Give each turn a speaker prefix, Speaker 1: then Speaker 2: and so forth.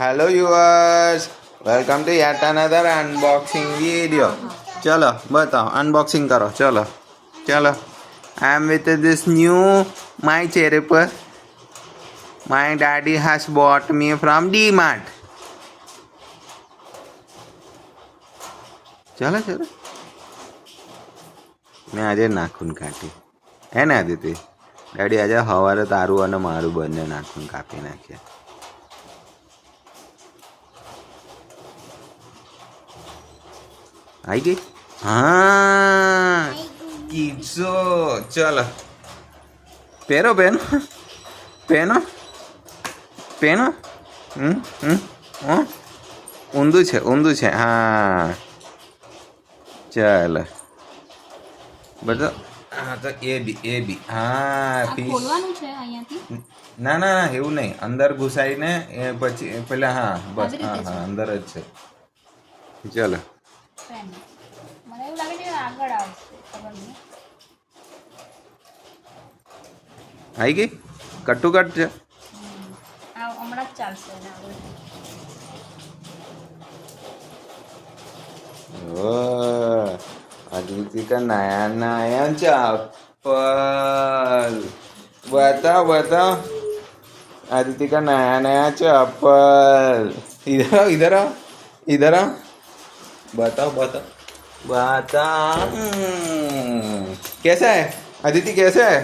Speaker 1: Hello viewers, welcome to yet another unboxing video. चलो बताओ, unboxing करो। चलो चलो, I am with this new my चेहरे पर। My daddy has bought me from D Mart. चलो चलो, मैं आज नाखून काटी है ने आदित्य। डैडी आज हवारे तारू और मारू बने नाखून कापी नाख्या। आई गई? हाँ, किड्सो। चलो पहनो पहनो पहनो पहनो। ऊंधू छे हाँ। चलो बता। हाँ तो ए बी हाँ फिश। ना ना એવું નહીં, અંદર ઘુસાઈને એ પછી પેલા હા બસ હા હા અંદર જ છે। ચલો
Speaker 2: મને એવું લાગે છે આગળ આવશે, ખબર નહીં।
Speaker 1: આવી ગઈ? કટ્ટુ કટ છે।
Speaker 2: આ હમણાં જ ચાલશે ને આગળ।
Speaker 1: ओह, अदिति का नया नया चप्पल। बताओ बताओ, अदिति का नया नया चप्पल। इधर आओ इधर आओ इधर आओ। बताओ बताओ बताओ। कैसा है अदिति, कैसा है?